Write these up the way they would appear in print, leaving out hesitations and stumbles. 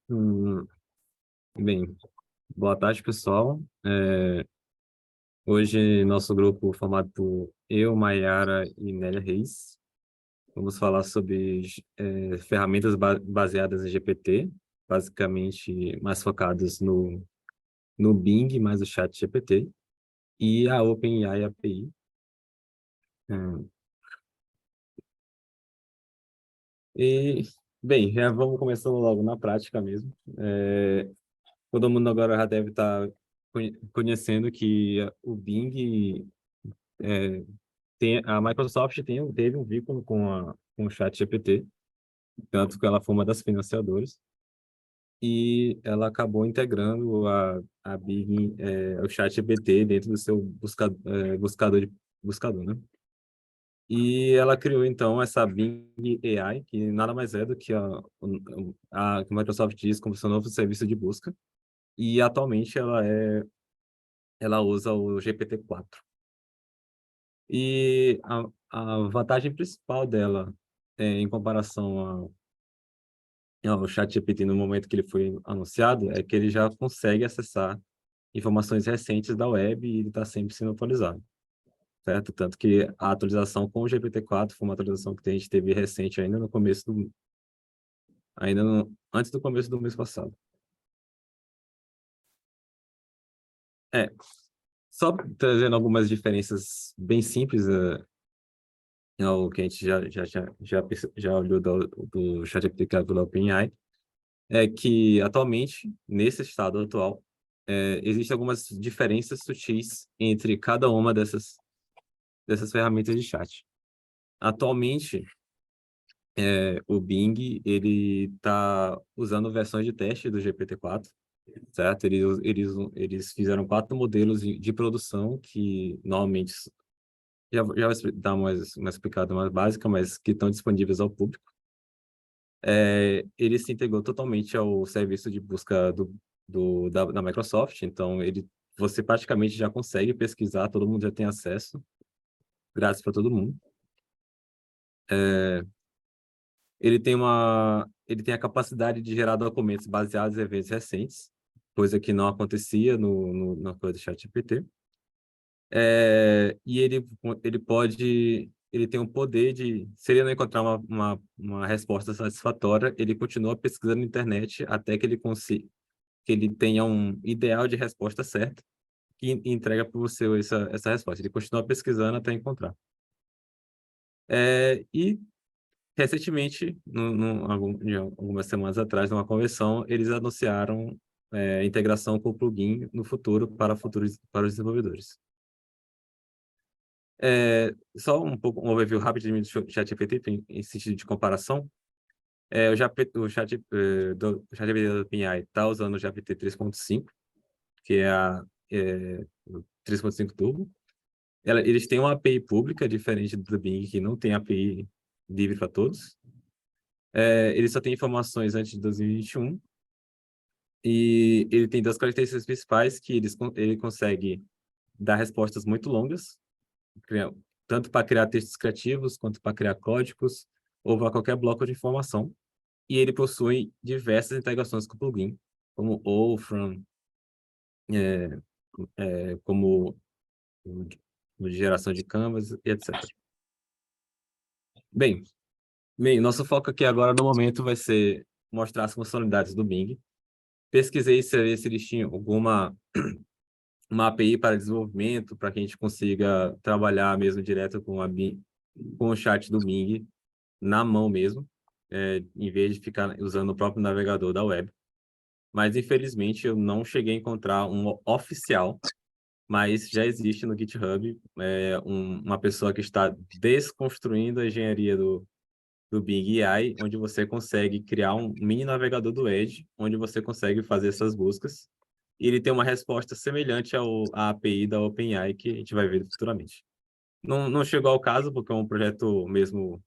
Hum, Bem, boa tarde, pessoal. Hoje, nosso grupo formado por eu, Maiara e Nélia Reis, vamos falar sobre ferramentas baseadas em GPT, basicamente mais focadas no Bing, mais o chat GPT, e a OpenAI API. Hum, E, bem, já vamos começando logo na prática mesmo. Todo mundo agora já deve estar conhecendo que o Bing a Microsoft teve um vínculo com o ChatGPT, tanto que ela foi uma das financiadoras, e ela acabou integrando a Bing, o ChatGPT dentro do seu buscador, né? E ela criou, então, essa Bing AI, que nada mais é do que que a Microsoft diz como seu novo serviço de busca, e atualmente ela usa o GPT-4. E a vantagem principal dela, em comparação ao ChatGPT no momento que ele foi anunciado, é que ele já consegue acessar informações recentes da web e ele está sempre sendo atualizado, certo? Tanto que a atualização com o GPT-4 foi uma atualização que a gente teve recente ainda no começo antes do começo do mês passado. É, só trazendo algumas diferenças bem simples, ao que a gente já olhou do ChatGPT criado pela OpenAI, é que atualmente, nesse estado atual, existem algumas diferenças sutis entre cada uma dessas ferramentas de chat. Atualmente, o Bing ele está usando versões de teste do GPT-4, certo? Eles fizeram 4 modelos de produção que normalmente já vou dar uma explicada mais básica, mas que estão disponíveis ao público. Ele se integrou totalmente ao serviço de busca da Microsoft, então você praticamente já consegue pesquisar, todo mundo já tem acesso, grátis para todo mundo. Ele tem a capacidade de gerar documentos baseados em eventos recentes, coisa que não acontecia na coisa do ChatGPT. E ele tem o poder de, se ele não encontrar uma resposta satisfatória, ele continua pesquisando na internet até que ele consiga, que ele tenha um ideal de resposta certa e entrega para você essa resposta. Ele continua pesquisando até encontrar. E recentemente, algumas semanas atrás, numa convenção, eles anunciaram integração com o plugin no futuro para os desenvolvedores. Só um overview rapidinho do ChatGPT em sentido de comparação. O ChatGPT da OpenAI está usando o GPT 3.5, que o 3.5 Turbo. Eles têm uma API pública, diferente do Bing, que não tem API livre para todos. Ele só tem informações antes de 2021. E ele tem duas características principais, que ele consegue dar respostas muito longas, criar- tanto para criar textos criativos, quanto para criar códigos, ou para qualquer bloco de informação. E ele possui diversas integrações com o plugin, como Wolfram, é, como de geração de canvas, e etc. Bem, nosso foco aqui agora, no momento, vai ser mostrar as funcionalidades do Bing. Pesquisei se eles tinham uma API para desenvolvimento, para que a gente consiga trabalhar mesmo direto com o chat do Bing na mão mesmo, em vez de ficar usando o próprio navegador da web. Mas, infelizmente, eu não cheguei a encontrar um oficial, mas já existe no GitHub uma pessoa que está desconstruindo a engenharia do Bing AI, onde você consegue criar um mini navegador do Edge, onde você consegue fazer essas buscas. E ele tem uma resposta semelhante à API da OpenAI, que a gente vai ver futuramente. Não chegou ao caso, porque é um projeto mesmo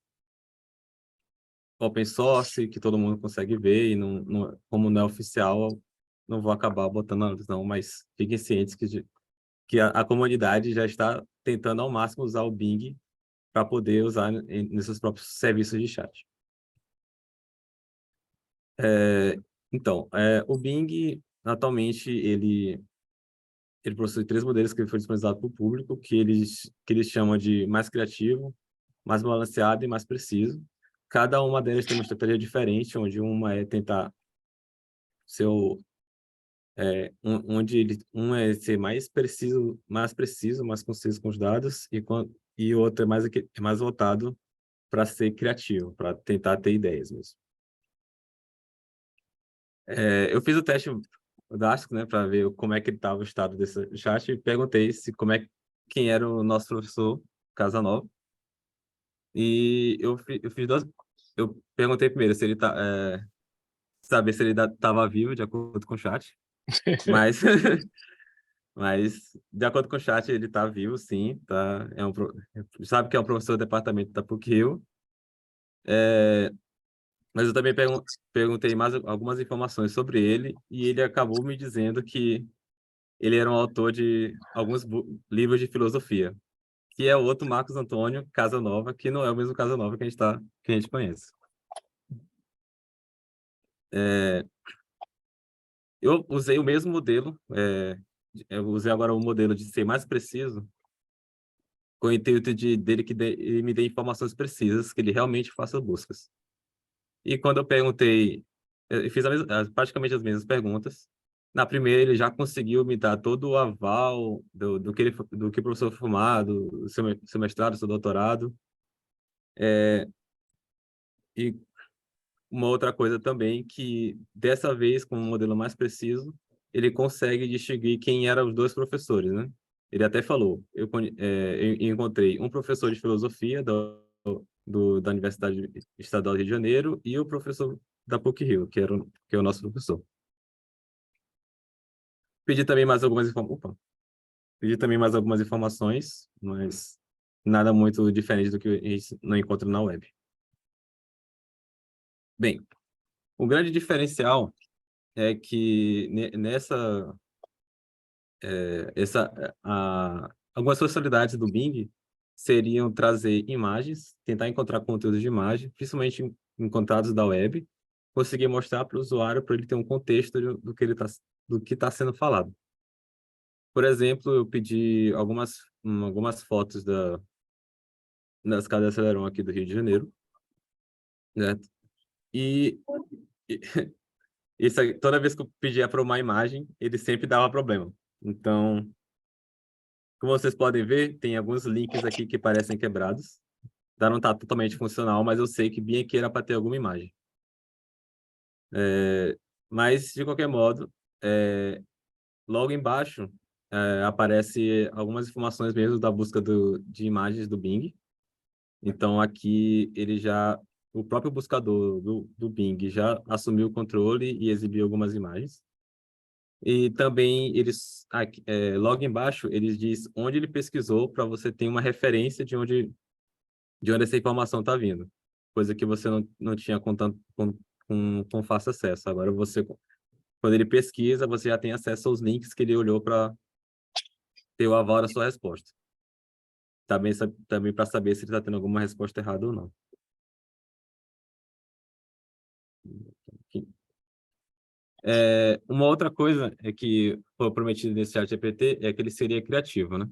open source, que todo mundo consegue ver, e como não é oficial, não vou acabar botando antes, não, mas fiquem cientes que a comunidade já está tentando ao máximo usar o Bing para poder usar nesses próprios serviços de chat. Então, o Bing, atualmente, ele possui três modelos que foram disponibilizados para o público, que eles chamam de mais criativo, mais balanceado e mais preciso. Cada uma delas tem uma estratégia diferente, onde uma é tentar ser um é ser mais preciso, mais conciso com os dados, e o outro é mais voltado para ser criativo, para tentar ter ideias mesmo. Eu fiz o teste fodástico, né, para ver como é que estava o estado desse chat e perguntei quem era o nosso professor Casanova. E eu fiz duas. Eu perguntei primeiro se ele saber se ele estava vivo, de acordo com o chat. Mas, mas de acordo com o chat, ele está vivo, sim. Tá, sabe que é um professor do departamento da PUC-Rio. Mas eu também perguntei mais algumas informações sobre ele e ele acabou me dizendo que ele era um autor de alguns livros de filosofia, que é o outro Marcos Antônio Casanova, que não é o mesmo Casanova que a gente conhece. É, eu usei o mesmo modelo, eu usei agora o modelo de ser mais preciso, com o intuito dele ele me dê informações precisas, que ele realmente faça buscas. E quando eu perguntei, eu fiz praticamente as mesmas perguntas. Na primeira, ele já conseguiu me dar todo o aval do que o professor foi formado, seu mestrado, seu doutorado. E uma outra coisa também, que dessa vez, com um modelo mais preciso, ele consegue distinguir quem eram os dois professores, né? Ele até falou, eu encontrei um professor de filosofia da Universidade Estadual do Rio de Janeiro e o professor da PUC-Rio, que é o nosso professor. Pedi também mais algumas pedi também mais algumas informações, mas nada muito diferente do que a gente não encontra na web. Bem, o grande diferencial é que algumas funcionalidades do Bing seriam trazer imagens, tentar encontrar conteúdos de imagem, principalmente encontrados da web, conseguir mostrar para o usuário para ele ter um contexto do que está sendo falado. Por exemplo, eu pedi algumas fotos das casas de Aceleron aqui do Rio de Janeiro, né? E, e isso aí, toda vez que eu pedia para uma imagem, ele sempre dava problema. Então, como vocês podem ver, tem alguns links aqui que parecem quebrados. Não está totalmente funcional, mas eu sei que bem aqui era para ter alguma imagem. Mas, de qualquer modo, logo embaixo aparece algumas informações mesmo da busca de imagens do Bing. Então, aqui o próprio buscador do Bing já assumiu o controle e exibiu algumas imagens. E também logo embaixo, eles diz onde ele pesquisou para você ter uma referência de onde essa informação está vindo. Coisa que você não tinha com fácil acesso. Agora quando ele pesquisa, você já tem acesso aos links que ele olhou para ter o aval da sua resposta. Também para saber se ele está tendo alguma resposta errada ou não. Uma outra coisa que foi prometido nesse chat GPT é que ele seria criativo, né?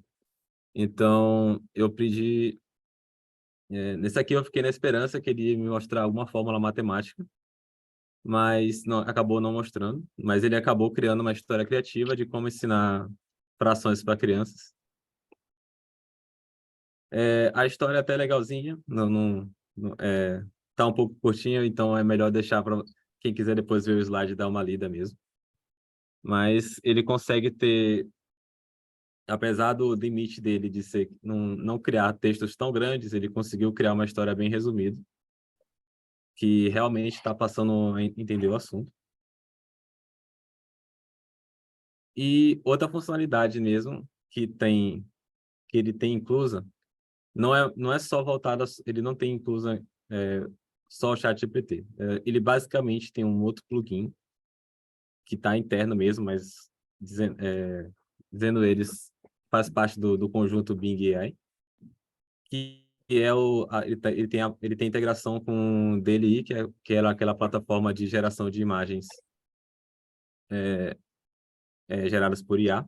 Então, nesse aqui eu fiquei na esperança que ele ia me mostrar alguma fórmula matemática, mas acabou não mostrando. Mas ele acabou criando uma história criativa de como ensinar frações para crianças. A história é até legalzinha, tá um pouco curtinha, então é melhor deixar para quem quiser depois ver o slide dar uma lida mesmo. Mas ele consegue ter, apesar do limite dele de não criar textos tão grandes, ele conseguiu criar uma história bem resumida, que realmente está passando a entender o assunto. E outra funcionalidade mesmo que ele tem inclusa, não é só voltada, ele não tem inclusa só o ChatGPT. Ele basicamente tem um outro plugin que está interno mesmo, mas dizendo eles, faz parte do conjunto Bing AI, que ele tem integração com o DLI, que é aquela plataforma de geração de imagens geradas por IA.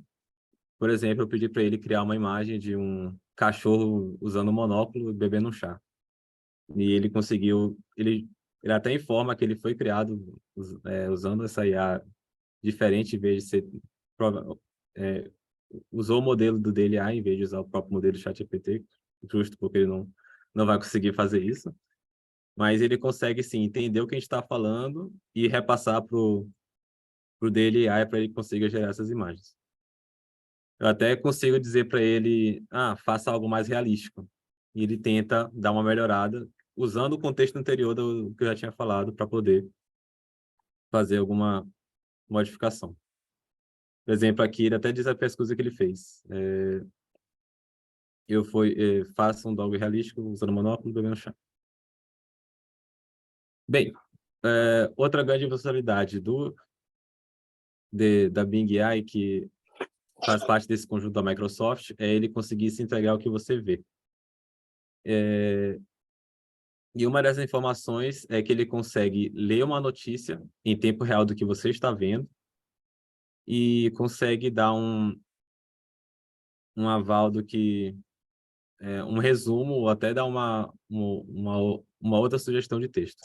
Por exemplo, eu pedi para ele criar uma imagem de um cachorro usando um monóculo e bebendo um chá. E ele conseguiu, ele até informa que ele foi criado usando essa IA diferente, em vez de ser, é, usou o modelo do DLA em vez de usar o próprio modelo do ChatGPT, justo porque ele não vai conseguir fazer isso. Mas ele consegue, sim, entender o que a gente está falando e repassar para o DLA para ele consiga gerar essas imagens. Eu até consigo dizer para ele, faça algo mais realístico. E ele tenta dar uma melhorada usando o contexto anterior do que eu já tinha falado para poder fazer alguma modificação. Por exemplo, aqui ele até diz a pesquisa que ele fez. Faça um dog realístico usando monóculo bebendo chá. Bem, outra grande funcionalidade da Bing AI, que faz parte desse conjunto da Microsoft, é ele conseguir se entregar ao que você vê. E uma das informações é que ele consegue ler uma notícia em tempo real do que você está vendo e consegue dar um aval do que um resumo ou até dar uma outra sugestão de texto.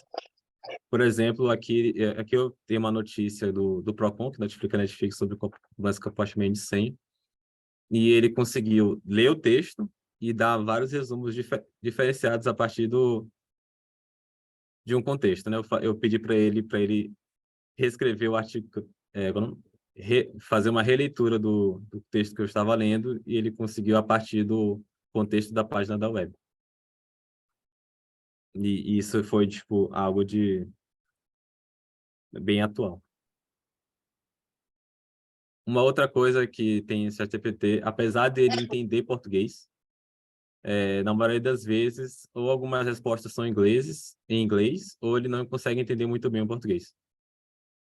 Por exemplo, aqui eu tenho uma notícia do Procon, que notifica a Netflix sobre mais compartilhamento de senha, e ele conseguiu ler o texto e dar vários resumos diferenciados a partir de um contexto, né? Eu pedi para ele reescrever o artigo, fazer uma releitura do texto que eu estava lendo, e ele conseguiu a partir do contexto da página da web. E isso foi, tipo, algo de bem atual. Uma outra coisa que tem esse ChatGPT, apesar dele entender português, na maioria das vezes, ou algumas respostas são em inglês, ou ele não consegue entender muito bem o português.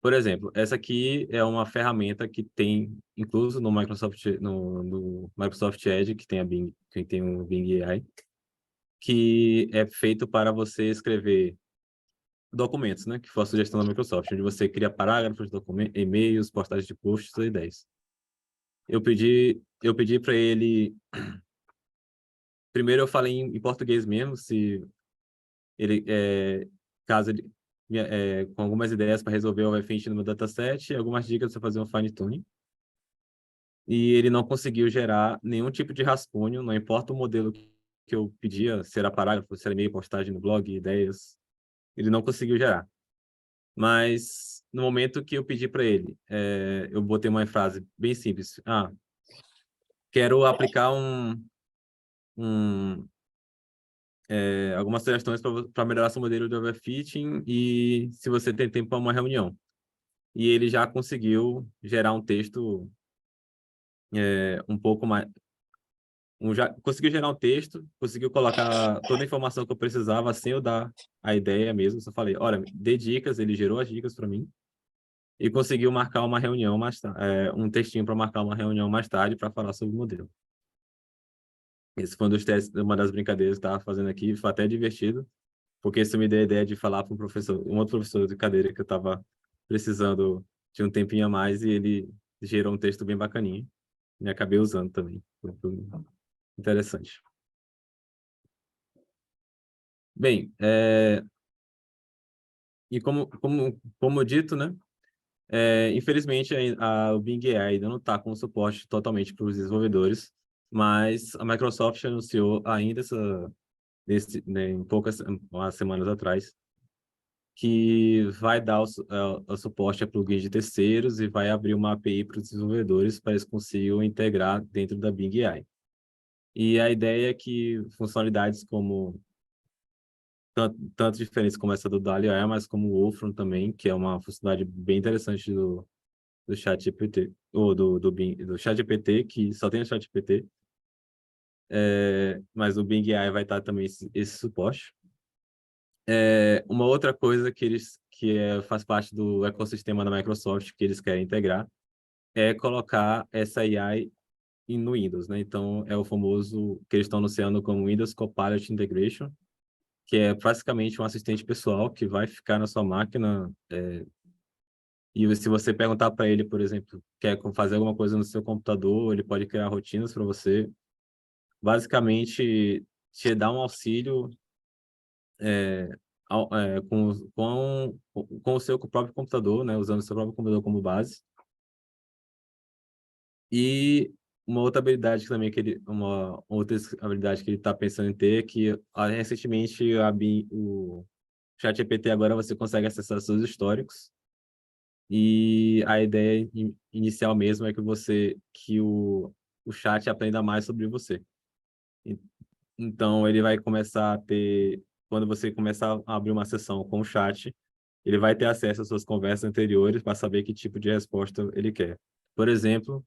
Por exemplo, essa aqui é uma ferramenta que tem incluso no Microsoft Edge, que tem a Bing, que tem o Bing AI, que é feito para você escrever documentos, né? Que foi a sugestão da Microsoft, onde você cria parágrafos, documentos, e-mails, postagens de posts ou ideias. Eu pedi para ele. Primeiro eu falei em português mesmo, se ele, caso ele, com algumas ideias para resolver o F20 no meu dataset e algumas dicas para fazer um fine tuning. E ele não conseguiu gerar nenhum tipo de rascunho, não importa o modelo que eu pedia, se era parágrafo, se era e-mail, postagem no blog, ideias, ele não conseguiu gerar. Mas no momento que eu pedi para ele, eu botei uma frase bem simples. Quero aplicar algumas sugestões para melhorar seu modelo de overfitting e se você tem tempo para uma reunião. E ele já conseguiu gerar um texto um pouco mais. Já conseguiu gerar um texto, conseguiu colocar toda a informação que eu precisava sem eu dar a ideia mesmo. Só falei, olha, dê dicas, ele gerou as dicas para mim e conseguiu marcar uma reunião um textinho para marcar uma reunião mais tarde para falar sobre o modelo. Esse foi um dos testes, uma das brincadeiras que eu estava fazendo aqui, foi até divertido, porque isso me deu a ideia de falar para um outro professor de cadeira que eu estava precisando de um tempinho a mais e ele gerou um texto bem bacaninho e acabei usando também. Foi interessante. Bem, e como dito, né? Infelizmente, o Bing AI ainda não está com suporte totalmente para os desenvolvedores, mas a Microsoft anunciou ainda em umas semanas atrás, que vai dar o suporte a plugins de terceiros e vai abrir uma API para os desenvolvedores para eles consigam integrar dentro da Bing AI. E a ideia é que funcionalidades como tanto diferentes como essa do DALL-E, mas como o Wolfram também, que é uma funcionalidade bem interessante do ChatGPT, ou do ChatGPT, que só tem o ChatGPT, mas o Bing AI vai estar também esse suporte. Uma outra coisa faz parte do ecossistema da Microsoft que eles querem integrar é colocar essa AI no Windows, né? Então, é o famoso que eles estão anunciando como Windows Copilot Integration, que é basicamente um assistente pessoal que vai ficar na sua máquina E se você perguntar para ele, por exemplo, quer fazer alguma coisa no seu computador, ele pode criar rotinas para você. Basicamente, te dá um auxílio com o seu próprio computador, né? Usando o seu próprio computador como base. E uma outra habilidade também uma outra habilidade que ele está pensando em ter é que recentemente o ChatGPT agora você consegue acessar seus históricos. E a ideia inicial mesmo é que o chat aprenda mais sobre você. E- Então, ele vai começar a ter, quando você começar a abrir uma sessão com o chat, ele vai ter acesso às suas conversas anteriores para saber que tipo de resposta ele quer. Por exemplo,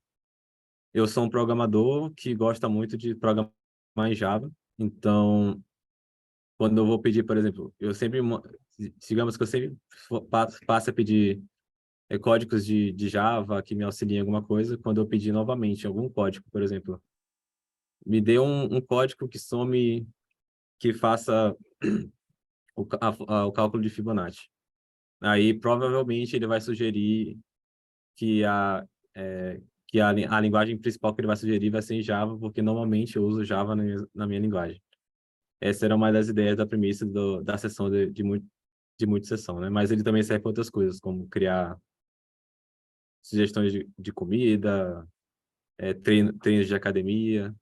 eu sou um programador que gosta muito de programar em Java. Então, quando eu vou pedir, por exemplo, digamos que eu sempre passo a pedir códigos de Java que me auxiliem em alguma coisa, quando eu pedir novamente algum código, por exemplo, me dê um código que faça o cálculo de Fibonacci. Aí, provavelmente, ele vai sugerir que a linguagem principal que ele vai sugerir vai ser em Java, porque normalmente eu uso Java na minha linguagem. Essa era uma das ideias da premissa da sessão de multi-sessão, né? Mas ele também serve para outras coisas, como criar sugestões de comida, treinos de academia,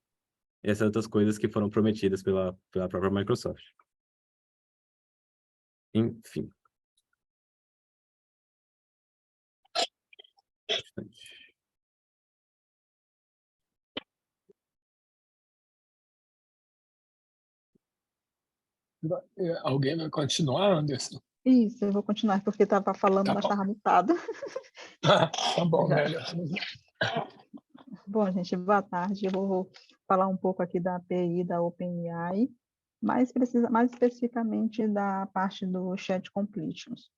essas outras coisas que foram prometidas pela própria Microsoft. Enfim. Alguém vai continuar, Anderson? Isso, eu vou continuar, porque estava falando, Tá mas bom. estava mutada. Tá bom, Já. melhor. Bom, gente, boa tarde. Eu vou falar um pouco aqui da API da OpenAI, mais especificamente da parte do Chat Completions.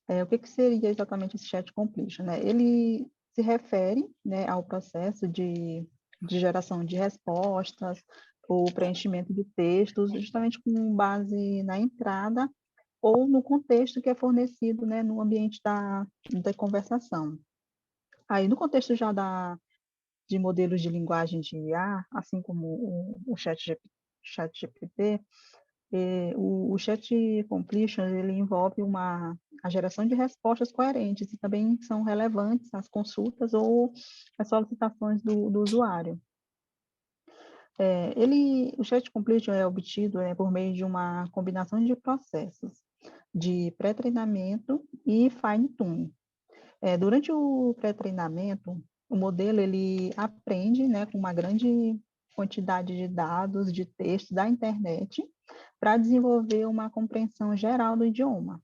O que seria exatamente esse Chat Completion, né? Ele se refere, né, ao processo de geração de respostas ou preenchimento de textos, justamente com base na entrada ou no contexto que é fornecido, né, no ambiente da conversação. Aí, no contexto já de modelos de linguagem de IA, assim como o ChatGPT, o Chat Completion ele envolve a geração de respostas coerentes e também são relevantes às consultas ou às solicitações do usuário. O Chat Completion é obtido por meio de uma combinação de processos de pré-treinamento e fine-tuning. Durante o pré-treinamento, o modelo ele aprende, né, com uma grande quantidade de dados, de texto da internet, para desenvolver uma compreensão geral do idioma.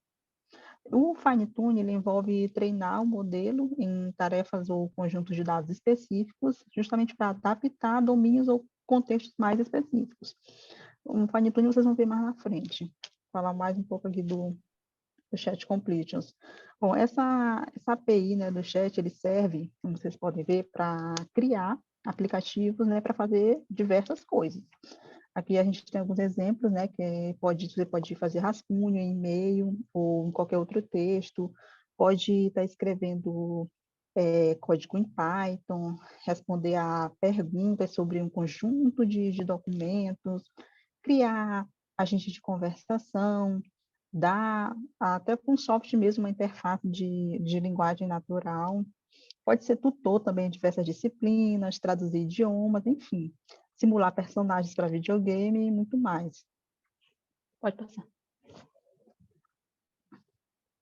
O fine-tuning ele envolve treinar o modelo em tarefas ou conjuntos de dados específicos, justamente para adaptar domínios ou contextos mais específicos. O fine-tuning vocês vão ver mais na frente. Vou falar mais um pouco aqui do Chat Completions. Bom, essa API, né, do chat, ele serve, como vocês podem ver, para criar aplicativos, né, para fazer diversas coisas. Aqui a gente tem alguns exemplos, né, que você pode fazer rascunho em e-mail ou em qualquer outro texto, pode estar escrevendo código em Python, responder a perguntas sobre um conjunto de documentos, criar agente de conversação, dar até com software mesmo uma interface de linguagem natural. Pode ser tutor também em diversas disciplinas, traduzir idiomas, enfim, simular personagens para videogame e muito mais. Pode passar.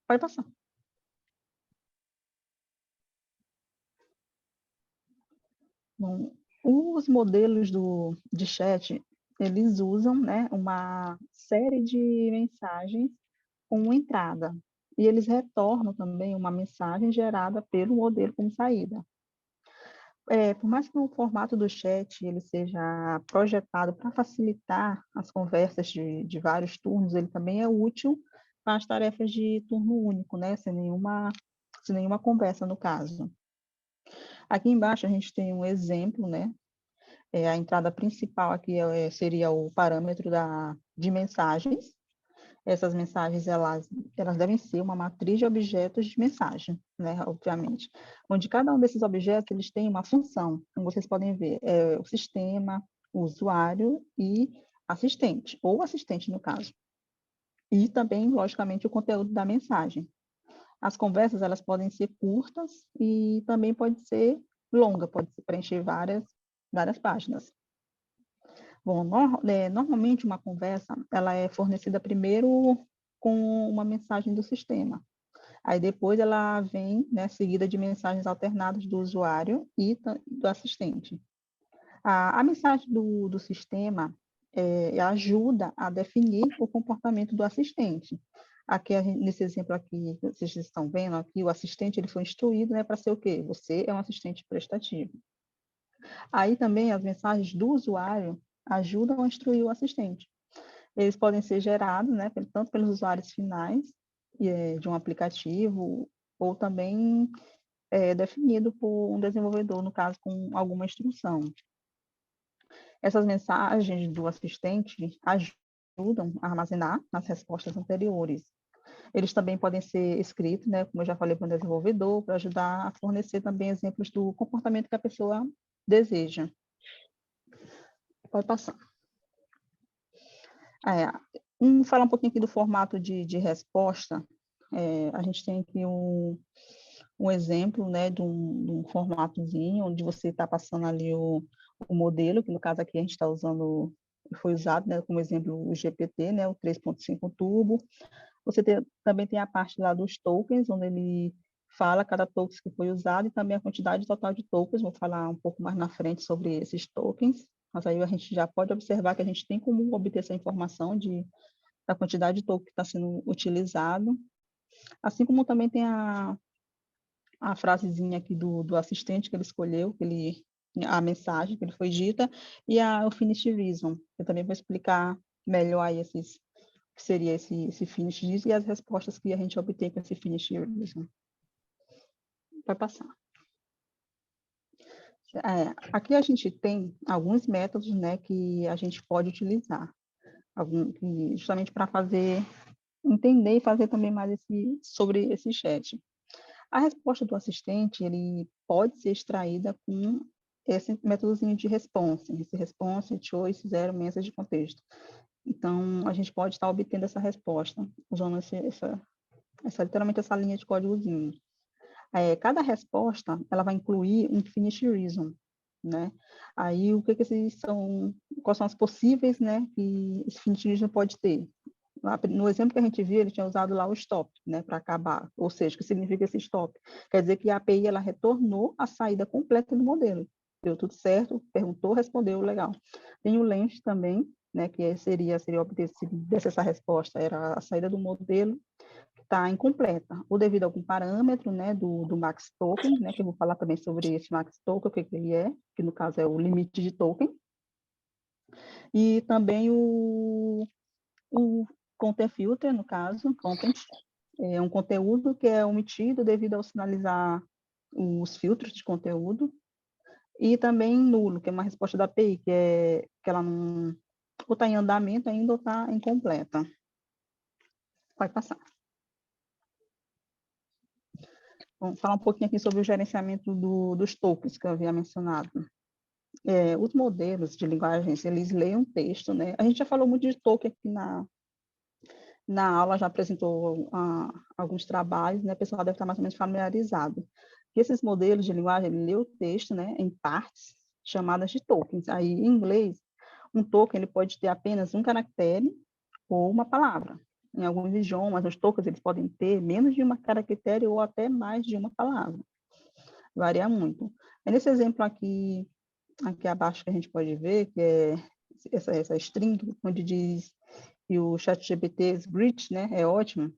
Pode passar. Bom, os modelos de chat, eles usam, né, uma série de mensagens com entrada. E eles retornam também uma mensagem gerada pelo modelo como saída. Por mais que o formato do chat ele seja projetado para facilitar as conversas de vários turnos, ele também é útil para as tarefas de turno único, né? Sem nenhuma conversa, no caso. Aqui embaixo a gente tem um exemplo, né? A entrada principal aqui seria o parâmetro de mensagens. Essas mensagens, elas devem ser uma matriz de objetos de mensagem, né, obviamente, onde cada um desses objetos, eles têm uma função, como vocês podem ver, é o sistema, o usuário e assistente, ou assistente no caso. E também, logicamente, o conteúdo da mensagem. As conversas, elas podem ser curtas e também pode ser longa, pode preencher várias páginas. Bom, normalmente uma conversa, ela é fornecida primeiro com uma mensagem do sistema. Aí depois ela vem, né, seguida de mensagens alternadas do usuário e do assistente. A mensagem do sistema ajuda a definir o comportamento do assistente. Aqui, nesse exemplo aqui, vocês estão vendo aqui, o assistente ele foi instruído, né, para ser o quê? Você é um assistente prestativo. Aí também as mensagens do usuário ajudam a instruir o assistente. Eles podem ser gerados, né, tanto pelos usuários finais de um aplicativo, ou também definido por um desenvolvedor, no caso, com alguma instrução. Essas mensagens do assistente ajudam a armazenar as respostas anteriores. Eles também podem ser escritos, né, como eu já falei, para o desenvolvedor, para ajudar a fornecer também exemplos do comportamento que a pessoa deseja. Pode passar. Falar um pouquinho aqui do formato de resposta. A gente tem aqui um exemplo, né, de um formatozinho, onde você está passando ali o modelo, que no caso aqui a gente está usando, foi usado, né, como exemplo o GPT, né, o 3.5 Turbo. Você também tem a parte lá dos tokens, onde ele fala cada token que foi usado e também a quantidade total de tokens. Vou falar um pouco mais na frente sobre esses tokens, mas aí a gente já pode observar que a gente tem como obter essa informação da quantidade de token que está sendo utilizado, assim como também tem a frasezinha aqui do assistente que ele escolheu, a mensagem que ele foi dita, e o Finish Reason. Eu também vou explicar melhor aí que seria esse Finish Reason e as respostas que a gente obtém com esse Finish Reason. Vai passar. Aqui a gente tem alguns métodos, né, que a gente pode utilizar, justamente para entender e fazer também mais sobre esse chat. A resposta do assistente, ele pode ser extraída com esse métodozinho de response, esse response, choice, zero, message de contexto. Então, a gente pode estar obtendo essa resposta, usando literalmente essa linha de códigozinho. Cada resposta, ela vai incluir um finish reason, né? Aí, quais são as possíveis, né, que esse finish reason pode ter? No exemplo que a gente viu, ele tinha usado lá o stop, né, para acabar. Ou seja, o que significa esse stop? Quer dizer que a API ela retornou a saída completa do modelo. Deu tudo certo, perguntou, respondeu, legal. Tem o length também, né, que seria obter essa resposta, era a saída do modelo que está incompleta, ou devido a algum parâmetro, né, do max token, né, que eu vou falar também sobre esse max token, o que ele é, que no caso é o limite de token. E também o content filter, no caso, content, é um conteúdo que é omitido devido ao sinalizar os filtros de conteúdo, e também nulo, que é uma resposta da API, que ela não ou está em andamento ainda ou está incompleta. Pode passar. Vamos falar um pouquinho aqui sobre o gerenciamento dos tokens que eu havia mencionado. Os modelos de linguagens, eles leem um texto, né? A gente já falou muito de token aqui na aula, já apresentou alguns trabalhos, né? O pessoal deve estar mais ou menos familiarizado. E esses modelos de linguagem, ele lê o texto, né, em partes chamadas de tokens. Aí, em inglês, um token ele pode ter apenas um caractere ou uma palavra. Em alguns idiomas, os tokens eles podem ter menos de uma caractere ou até mais de uma palavra. Varia muito. Nesse exemplo aqui abaixo que a gente pode ver, que é essa string, onde diz que o ChatGPT Grit, né, é ótimo,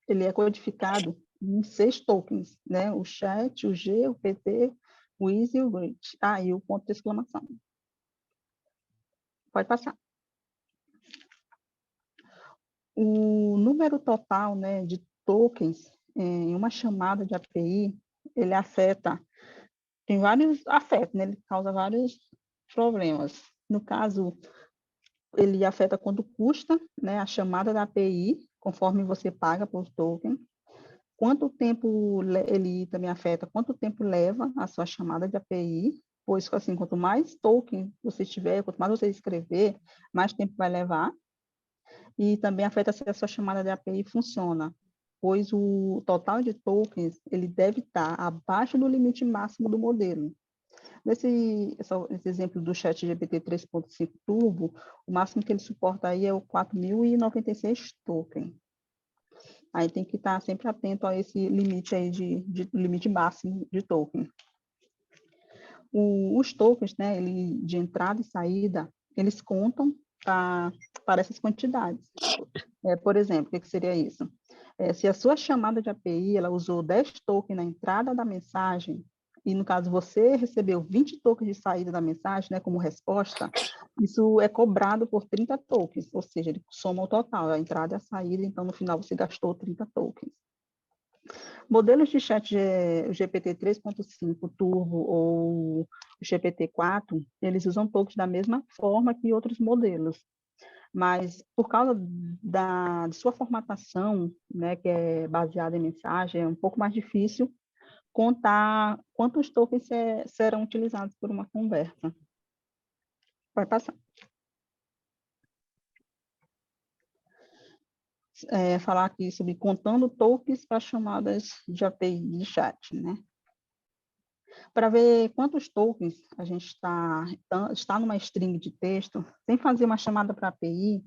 ele é codificado em 6 tokens, né, o chat, o G, o PT, o is e o Grit. E o ponto de exclamação. Pode passar. O número total, né, de tokens em uma chamada de API, ele tem vários afetos, né, ele causa vários problemas. No caso, ele afeta quanto custa, né, a chamada da API, conforme você paga por token. Quanto tempo ele também afeta quanto tempo leva a sua chamada de API, pois assim, quanto mais token você tiver, quanto mais você escrever, mais tempo vai levar. E também afeta se a sua chamada de API funciona, pois o total de tokens ele deve estar abaixo do limite máximo do modelo. Nesse exemplo do ChatGPT 3.5 Turbo, o máximo que ele suporta aí é o 4.096 tokens. Aí tem que estar sempre atento a esse limite aí de limite máximo de token. Os tokens, né, de entrada e saída, eles contam para essas quantidades. Por exemplo, o que seria isso? Se a sua chamada de API ela usou 10 tokens na entrada da mensagem, e no caso você recebeu 20 tokens de saída da mensagem, né, como resposta, isso é cobrado por 30 tokens, ou seja, ele soma o total, a entrada e a saída, então no final você gastou 30 tokens. Modelos de chat GPT 3.5 Turbo ou GPT-4, eles usam tokens da mesma forma que outros modelos, mas por causa de sua formatação, né, que é baseada em mensagem, é um pouco mais difícil contar quantos tokens serão utilizados por uma conversa. Vai passar. Falar aqui sobre contando tokens para chamadas de API de chat, né? Para ver quantos tokens a gente está numa string de texto, sem fazer uma chamada para API,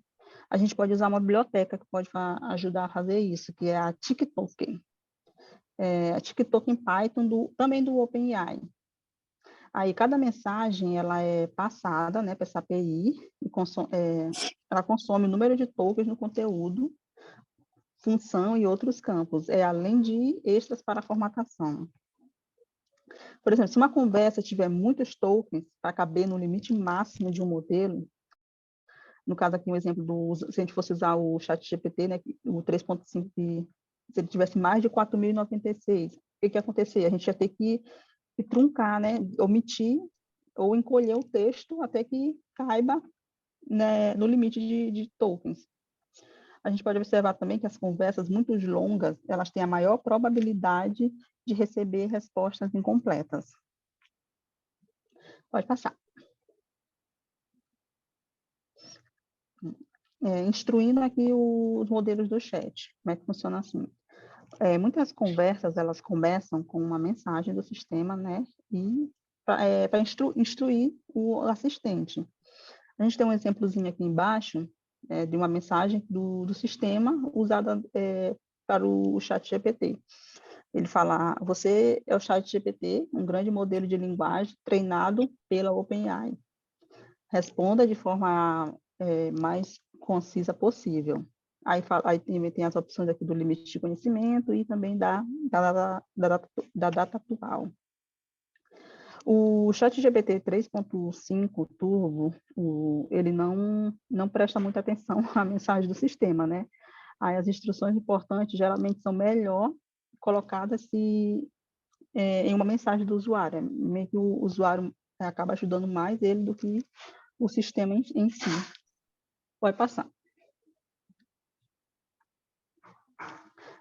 a gente pode usar uma biblioteca que pode ajudar a fazer isso, que é a TikToken. A TikToken Python também do OpenAI. Aí cada mensagem ela é passada, né, para essa API e ela consome o número de tokens no conteúdo, função e outros campos, além de extras para a formatação. Por exemplo, se uma conversa tiver muitos tokens para caber no limite máximo de um modelo, no caso aqui um exemplo se a gente fosse usar o ChatGPT, né, o 3.5, se ele tivesse mais de 4.096, o que ia acontecer? A gente ia ter que truncar, né, omitir ou encolher o texto até que caiba, né, no limite de tokens. A gente pode observar também que as conversas muito longas, elas têm a maior probabilidade de receber respostas incompletas. Pode passar. Instruindo aqui os modelos do chat. Como é que funciona assim? Muitas conversas, elas começam com uma mensagem do sistema, né? E para instruir o assistente. A gente tem um exemplozinho aqui embaixo de uma mensagem do sistema usada para o ChatGPT. Ele fala, você é o ChatGPT, um grande modelo de linguagem treinado pela OpenAI. Responda de forma mais concisa possível. Aí tem as opções aqui do limite de conhecimento e também da data atual. O ChatGPT 3.5 Turbo, ele não presta muita atenção à mensagem do sistema, né? Aí as instruções importantes geralmente são melhor colocadas em uma mensagem do usuário. Meio que o usuário acaba ajudando mais ele do que o sistema em si. Pode passar.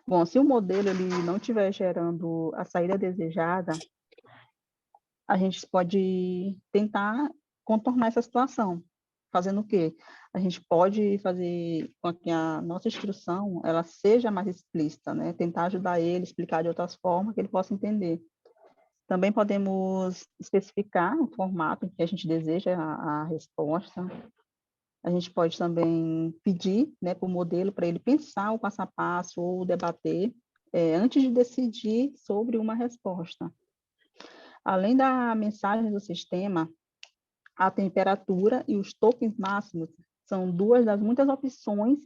Bom, se o modelo ele não estiver gerando a saída desejada, a gente pode tentar contornar essa situação. Fazendo o quê? A gente pode fazer com que a nossa instrução ela seja mais explícita, né? Tentar ajudar ele, explicar de outras formas que ele possa entender. Também podemos especificar o formato que a gente deseja a resposta. A gente pode também pedir, né, para o modelo para ele pensar o passo a passo ou debater antes de decidir sobre uma resposta. Além da mensagem do sistema, a temperatura e os tokens máximos são duas das muitas opções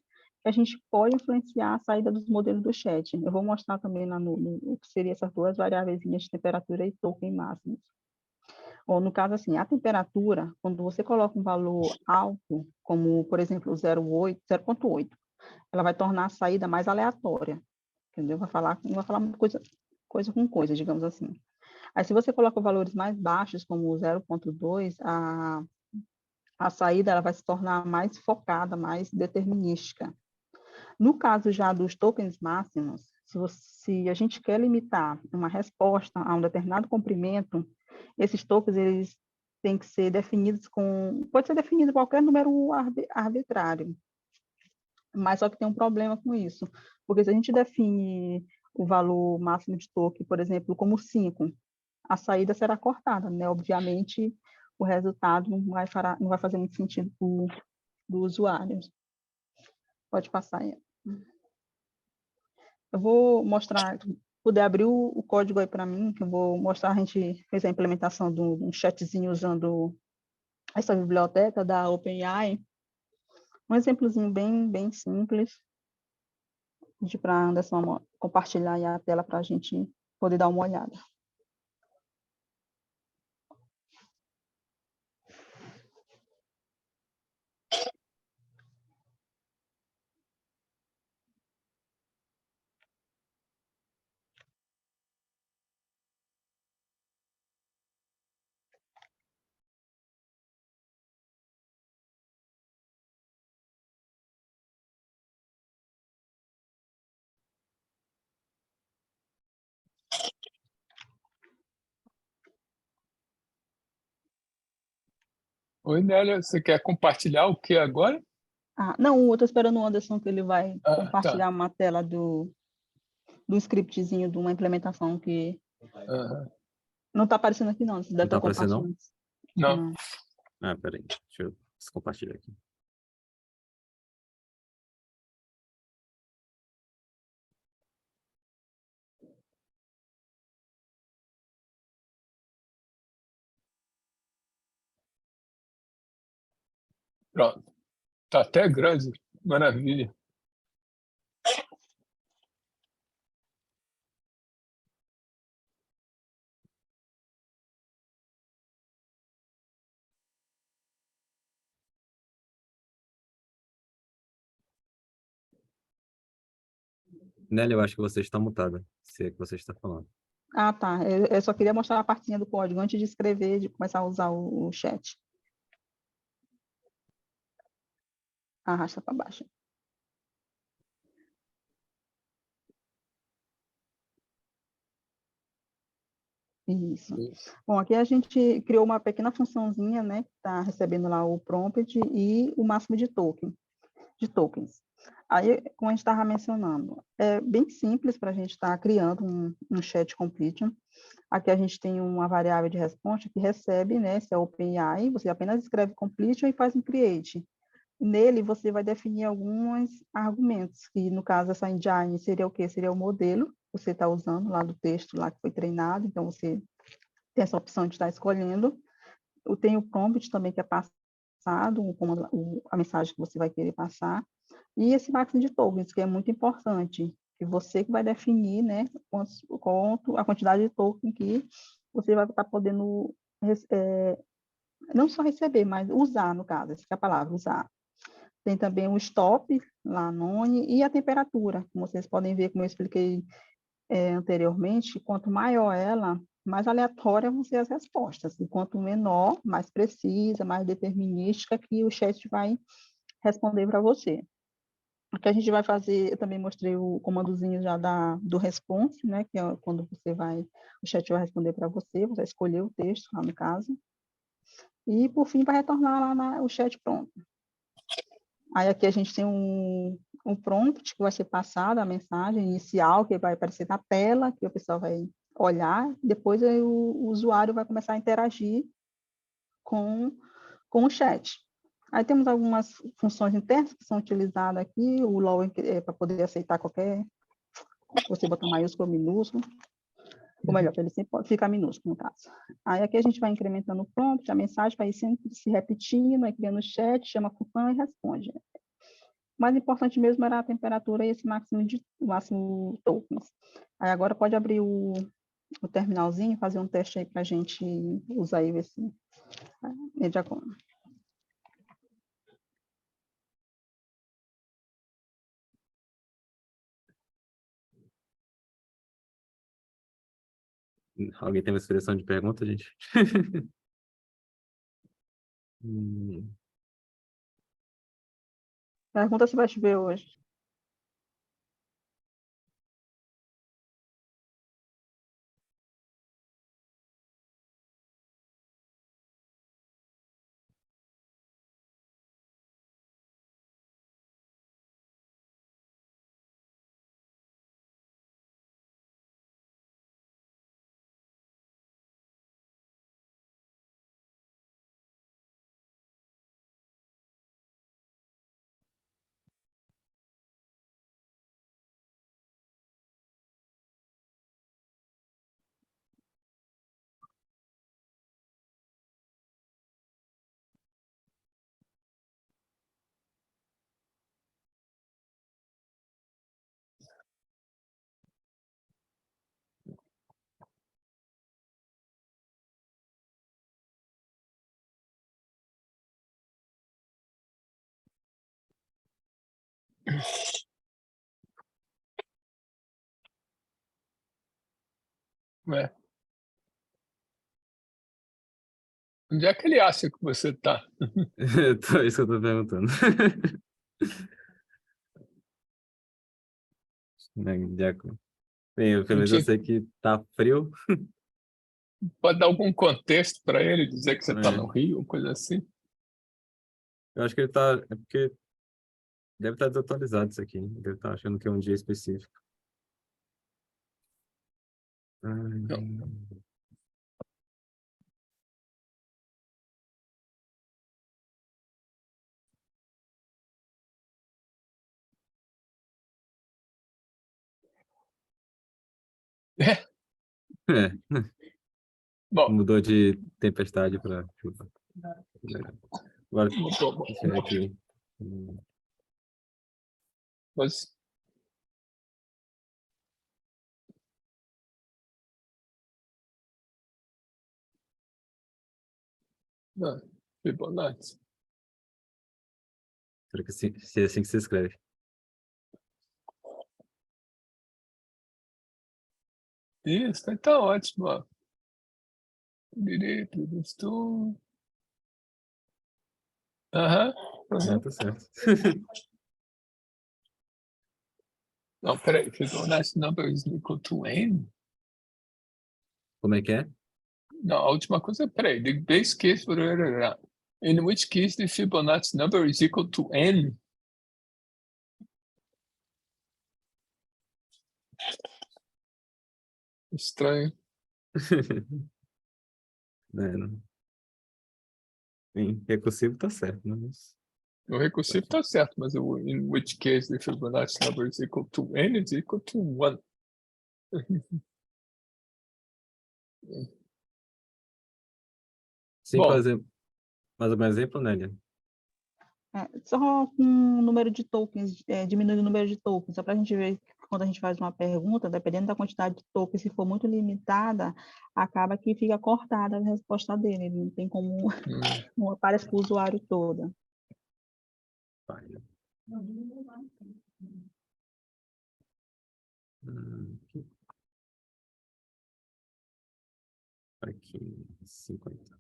que a gente pode influenciar a saída dos modelos do chat. Eu vou mostrar também no que seriam essas duas variáveis de temperatura e token máximos. Ou no caso assim, a temperatura, quando você coloca um valor alto, como por exemplo 0.8, ela vai tornar a saída mais aleatória, entendeu? Vai falar coisa com coisa, digamos assim. Aí se você coloca valores mais baixos, como 0.2, a saída ela vai se tornar mais focada, mais determinística. No caso já dos tokens máximos, se a gente quer limitar uma resposta a um determinado comprimento, esses tokens eles têm que ser definidos pode ser definido qualquer número arbitrário, mas só que tem um problema com isso, porque se a gente define o valor máximo de token, por exemplo, como 5, a saída será cortada, né? Obviamente, o resultado não vai fazer muito sentido para o usuário. Pode passar aí. Eu vou mostrar, puder abrir o código aí para mim, que eu vou mostrar, a gente fez a implementação de um chatzinho usando essa biblioteca da OpenAI. Um exemplozinho bem simples. Pedir para a Anderson compartilhar aí a tela para a gente poder dar uma olhada. Oi, Nélia, você quer compartilhar o que agora? Não, eu estou esperando o Anderson, que ele vai Ah, tá. compartilhar uma tela do scriptzinho de uma implementação que Aham. não está aparecendo aqui, não. Você deve Não tá estar aparecendo, não? compartilhando. Não. Não. Ah, peraí. Deixa eu compartilhar aqui. Pronto. Tá até grande. Maravilha. Nelly, eu acho que você está mutada, se é que você está falando. Tá. Eu só queria mostrar a partinha do código antes de escrever, de começar a usar o chat. Arrasta para baixo. Isso. Bom, aqui a gente criou uma pequena funçãozinha, né, que está recebendo lá o prompt e o máximo de tokens. Aí, como a gente estava mencionando, é bem simples para a gente estar criando um chat completion. Aqui a gente tem uma variável de resposta que recebe, né, se é OpenAI, você apenas escreve completion e faz um create. Nele, você vai definir alguns argumentos, que no caso essa engine seria o quê? Seria o modelo que você está usando lá do texto lá que foi treinado, então você tem essa opção de estar escolhendo. Tem o prompt também que é passado, a mensagem que você vai querer passar, e esse máximo de tokens, que é muito importante, que você que vai definir, né, quanto a quantidade de token que você vai estar podendo, não só receber, mas usar, no caso, essa é a palavra, usar. Tem também o stop lá no ONI e a temperatura, como vocês podem ver, como eu expliquei anteriormente, quanto maior ela, mais aleatória vão ser as respostas. E quanto menor, mais precisa, mais determinística que o chat vai responder para você. O que a gente vai fazer, eu também mostrei o comandozinho já do response, né, que é quando o chat vai responder para você, você vai escolher o texto, lá no caso, e por fim vai retornar lá o chat pronto. Aí aqui a gente tem um prompt que vai ser passado, a mensagem inicial que vai aparecer na tela, que o pessoal vai olhar, depois aí o usuário vai começar a interagir com o chat. Aí temos algumas funções internas que são utilizadas aqui, o login para poder aceitar você botar maiúsculo ou minúsculo, ou melhor, ele sempre fica minúsculo no caso. Aí aqui a gente vai incrementando o prompt, a mensagem vai sempre se repetindo, aí criando o chat, chama a função e responde. O mais importante mesmo era a temperatura e esse máximo tokens. Aí agora pode abrir o terminalzinho, fazer um teste aí para a gente usar aí, ver se ele já... Alguém tem uma expressão de pergunta, gente? Pergunta se vai chover hoje. É. Onde é que ele acha que você está? Isso que eu tô perguntando. Né, bem, pelo menos eu sei que tá frio. Pode dar algum contexto para ele, dizer que você está no É, Rio, coisa assim? eu acho que ele tá. É porque deve estar desatualizado isso aqui. Deve estar achando que é um dia específico. Não. É. É, Bom, mudou de tempestade para chuva. Agora, mudou. deixa eu ver aqui. Mas, não, Fibonacci. Será que se é assim que se escreve? Isso, está ótimo. Ó. Direito, estou. Aham. É, Aham. tá certo. Não, peraí. Fibonacci number is equal to n? Como é que é? Não, a última coisa, peraí. The base case, in which case the Fibonacci number is equal to n? Estranho. É, não. Em recursivo tá certo, né? O recursivo está certo, mas o in which case the Fibonacci number is equal to n is equal to 1. Sim, por Bom, exemplo. Mais um exemplo, Nélia? Só com o número de tokens, diminuir o número de tokens, só para a gente ver quando a gente faz uma pergunta, dependendo da quantidade de tokens, se for muito limitada, acaba que fica cortada a resposta dele, não tem como, não aparece para o usuário toda. Aqui. Aqui, 50.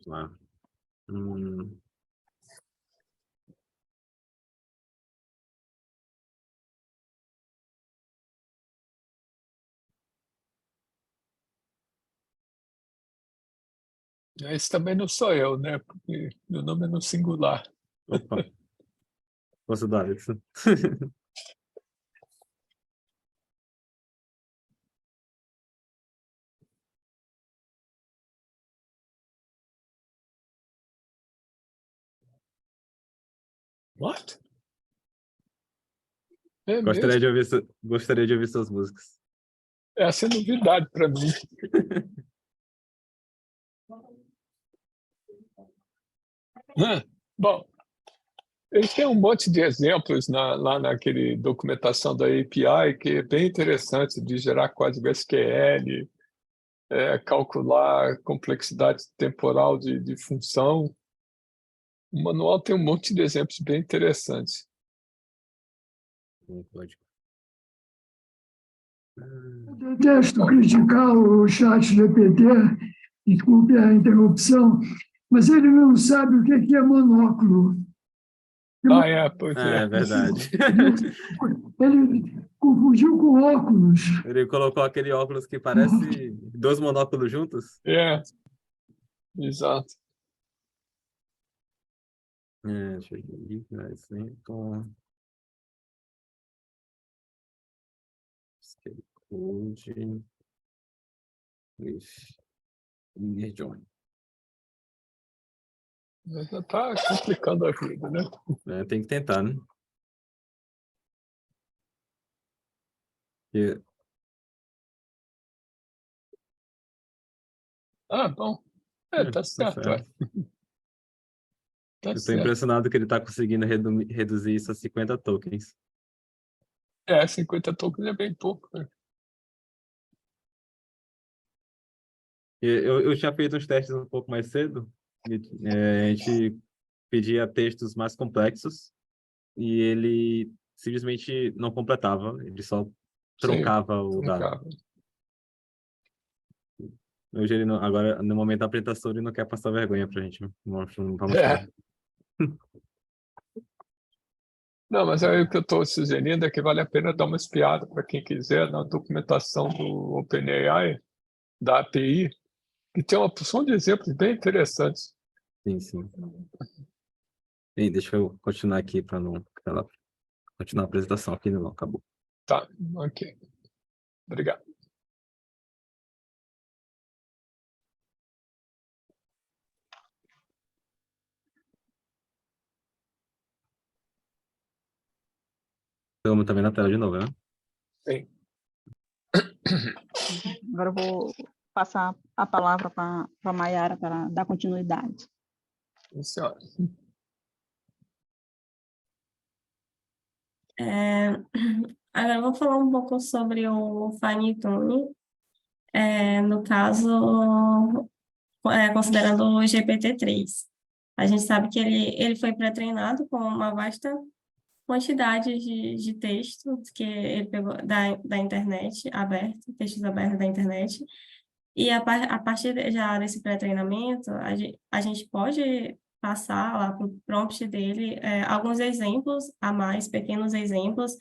Vamos lá. esse também não sou eu, né? Porque meu nome é no singular. Opa, posso dar isso? What? É Gostaria mesmo? gostaria de ouvir suas músicas. Essa é novidade para mim. Bom, eles têm um monte de exemplos lá naquele documentação da API que é bem interessante de gerar código SQL, calcular complexidade temporal de função. O manual tem um monte de exemplos bem interessantes. Um código. Eu detesto criticar o ChatGPT, desculpe a interrupção, mas ele não sabe o que é monóculo. Pois É verdade. Ele confundiu com óculos. Ele colocou aquele óculos que parece dois monóculos juntos. Exato. Deixa eu ver. Exemplo. Code. Inner join. Já está complicando a vida, né? Tem que tentar, né? E Bom. Tá tá certo, certo. Tá Eu tô certo. impressionado que ele tá conseguindo reduzir isso a 50 tokens. 50 tokens é bem pouco, né? Eu tinha feito uns testes um pouco mais cedo. A gente pedia textos mais complexos e ele simplesmente não completava, ele só Sim, trocava o dado. truncava. Hoje ele não, agora, no momento da apresentação, ele não quer passar vergonha pra gente mostrar. Não, mas aí o que eu estou sugerindo é que vale a pena dar uma espiada para quem quiser na documentação do OpenAI, da API, que tem uma porção de exemplos bem interessantes. Sim, sim. E deixa eu continuar aqui para não continuar a apresentação aqui, não acabou. Tá, ok. Obrigado. Estamos também na tela de novo, né? Sim. Agora eu vou passar a palavra para a Maiara para dar continuidade. Sim, senhora. Agora eu vou falar um pouco sobre o Fine Tuning, no caso, considerando o GPT-3. A gente sabe que ele foi pré-treinado com uma vasta quantidade de textos que ele pegou da internet, textos abertos da internet, e a partir já desse pré-treinamento, a gente pode passar lá para o prompt dele alguns exemplos a mais, pequenos exemplos,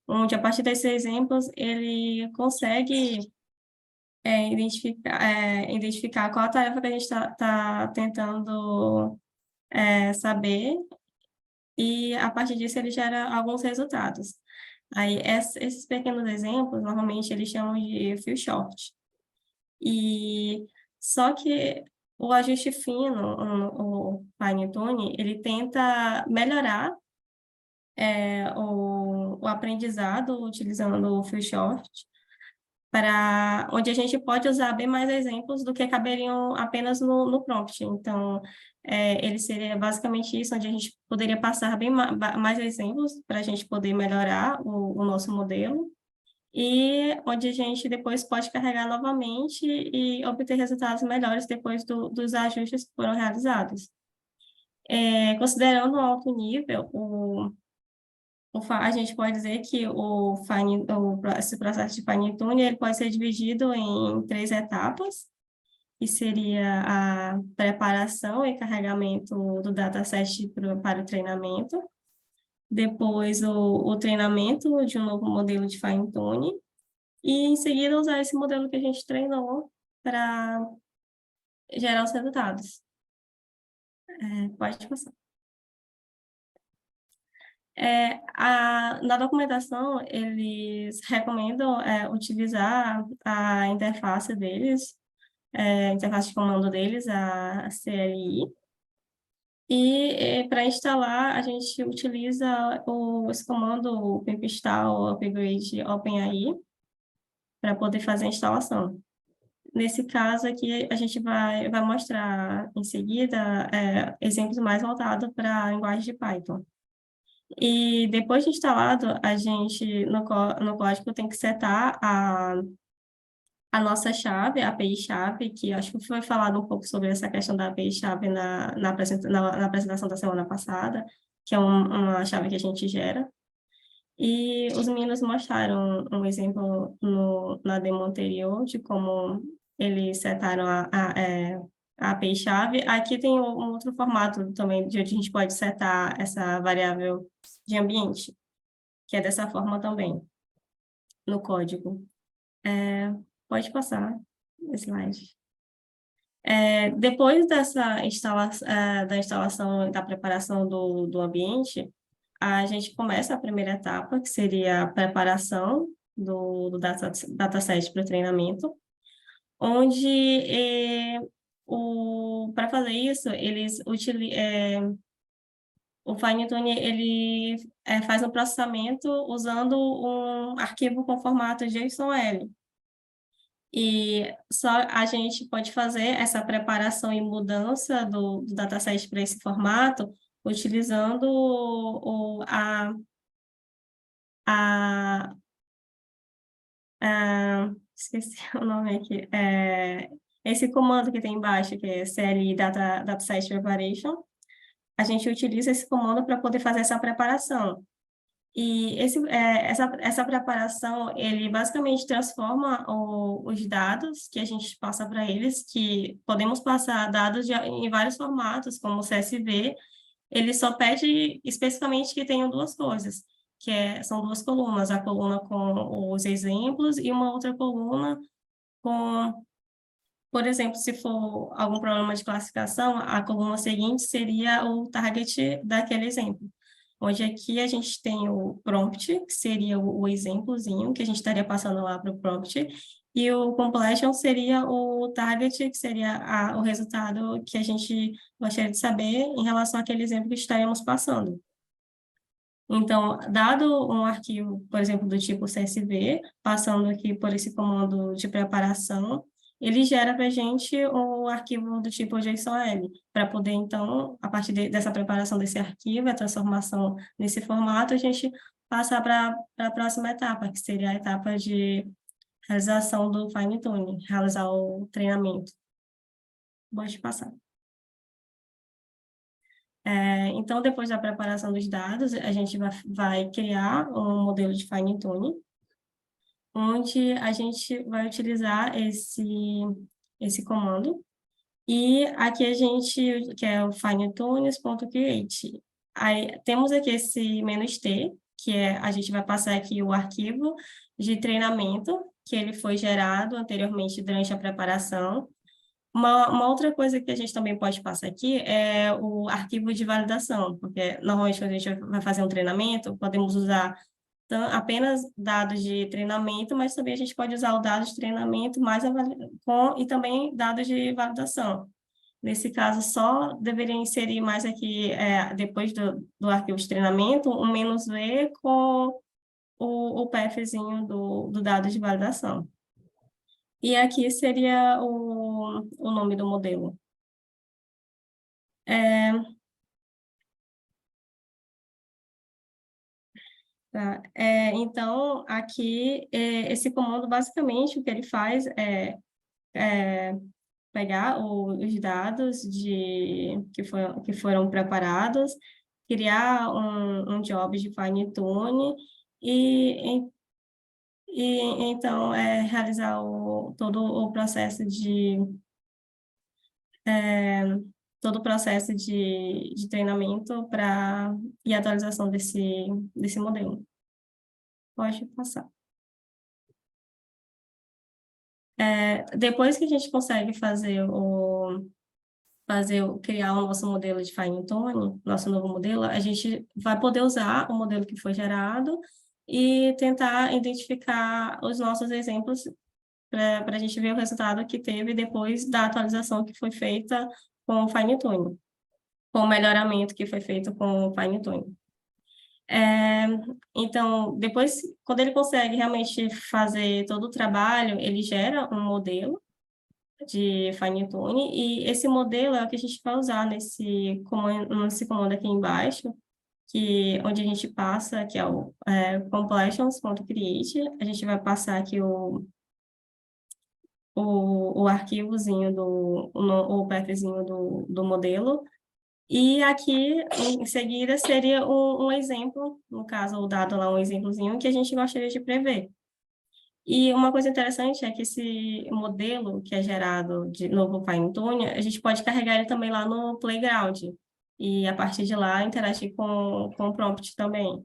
onde a partir desses exemplos ele consegue identificar qual a tarefa que a gente está tentando saber, e a partir disso ele gera alguns resultados. Aí esses pequenos exemplos, normalmente eles chamam de few short. E só que o ajuste fino, o fine tune, ele tenta melhorar o aprendizado utilizando o few short, para onde a gente pode usar bem mais exemplos do que caberiam apenas no prompt. Então, ele seria basicamente isso, onde a gente poderia passar bem mais exemplos para a gente poder melhorar o nosso modelo, e onde a gente depois pode carregar novamente e obter resultados melhores depois dos ajustes que foram realizados. Considerando o alto nível, a gente pode dizer que esse processo de fine tuning ele pode ser dividido em 3 etapas, que seria a preparação e carregamento do dataset para o treinamento, depois o treinamento de um novo modelo de fine tuning, e em seguida usar esse modelo que a gente treinou para gerar os resultados. Pode passar. Na documentação, eles recomendam utilizar a interface deles, a interface de comando deles, a CLI, e para instalar, a gente utiliza esse comando, o pip install upgrade OpenAI, para poder fazer a instalação. Nesse caso aqui, a gente vai mostrar em seguida exemplos mais voltados para a linguagem de Python. E depois de instalado, a gente, no código, tem que setar a nossa chave, a API-chave, que acho que foi falado um pouco sobre essa questão da API-chave na apresentação da semana passada, que é uma chave que a gente gera. E os meninos mostraram um exemplo na demo anterior de como eles setaram a API-chave. Aqui tem um outro formato também, de onde a gente pode setar essa variável de ambiente, que é dessa forma também, no código. Pode passar o slide. Depois da instalação e da preparação do ambiente, a gente começa a primeira etapa, que seria a preparação do dataset para o treinamento, onde para fazer isso, o FineTune ele faz um processamento usando um arquivo com formato JSON-L. E só a gente pode fazer essa preparação e mudança do dataset para esse formato utilizando esqueci o nome aqui, esse comando que tem embaixo, que é CLI Dataset Preparation. A gente utiliza esse comando para poder fazer essa preparação. E essa preparação, ele basicamente transforma os dados que a gente passa para eles, que podemos passar dados em vários formatos, como o CSV, ele só pede especificamente que tenham duas coisas, são duas colunas, a coluna com os exemplos e uma outra coluna com, por exemplo, se for algum problema de classificação, a coluna seguinte seria o target daquele exemplo. Onde aqui a gente tem o prompt, que seria o exemplozinho que a gente estaria passando lá para o prompt, e o completion seria o target, que seria o resultado que a gente gostaria de saber em relação àquele exemplo que estaremos passando. Então, dado um arquivo, por exemplo, do tipo CSV, passando aqui por esse comando de preparação, ele gera para a gente o arquivo do tipo JSON-L, para poder, então, a partir dessa preparação desse arquivo, a transformação nesse formato, a gente passar para a próxima etapa, que seria a etapa de realização do fine-tuning, realizar o treinamento. Pode passar. Então, depois da preparação dos dados, a gente vai criar um modelo de fine-tuning, onde a gente vai utilizar esse comando. E aqui a gente, que é o finetunes.create. Aí temos aqui esse "-t", que a gente vai passar aqui o arquivo de treinamento, que ele foi gerado anteriormente durante a preparação. Uma outra coisa que a gente também pode passar aqui é o arquivo de validação, porque normalmente quando a gente vai fazer um treinamento, podemos usar apenas dados de treinamento, mas também a gente pode usar o dado de treinamento e também dados de validação. Nesse caso, só deveria inserir mais aqui, depois do arquivo de treinamento, um "-v" com o pathzinho do dado de validação. E aqui seria o nome do modelo. Tá? Então, aqui, esse comando, basicamente, o que ele faz é pegar os dados que foram preparados, criar um job de fine-tune e então, realizar todo o processo de treinamento e atualização desse modelo. Pode passar. Depois que a gente consegue criar o nosso modelo de fine-tune, nosso novo modelo, a gente vai poder usar o modelo que foi gerado e tentar identificar os nossos exemplos para a gente ver o resultado que teve depois da atualização que foi feita com o fine-tune, com o melhoramento que foi feito com o fine-tune. Então, depois, quando ele consegue realmente fazer todo o trabalho, ele gera um modelo de fine-tune, e esse modelo é o que a gente vai usar nesse comando aqui embaixo, onde a gente passa, que é o completions.create, a gente vai passar aqui o arquivozinho o pathzinho do modelo, E aqui, em seguida, seria um exemplo, no caso, o dado lá, um exemplozinho que a gente gostaria de prever. E uma coisa interessante é que esse modelo que é gerado de novo fine-tune, a gente pode carregar ele também lá no Playground. E, a partir de lá, interagir com o prompt também.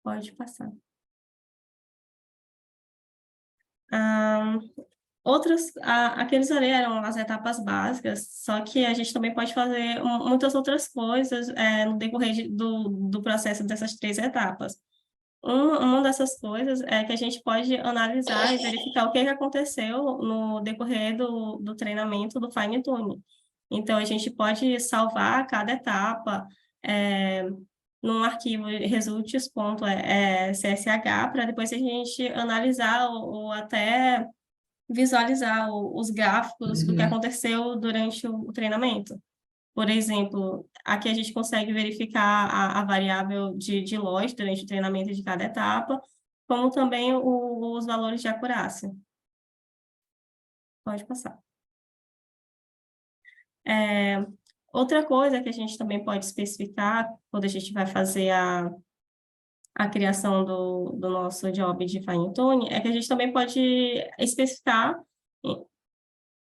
Pode passar. Aqueles ali eram as etapas básicas, só que a gente também pode fazer muitas outras coisas no decorrer do processo dessas 3 etapas. Uma dessas coisas é que a gente pode analisar e verificar o que aconteceu no decorrer do treinamento do fine tuning. Então, a gente pode salvar cada etapa num arquivo results.csh para depois a gente analisar ou até visualizar os gráficos do que aconteceu durante o treinamento. Por exemplo, aqui a gente consegue verificar a variável de loss durante o treinamento de cada etapa, como também os valores de acurácia. Pode passar. Outra coisa que a gente também pode especificar, quando a gente vai fazer a criação do nosso job de fine tune, é que a gente também pode especificar.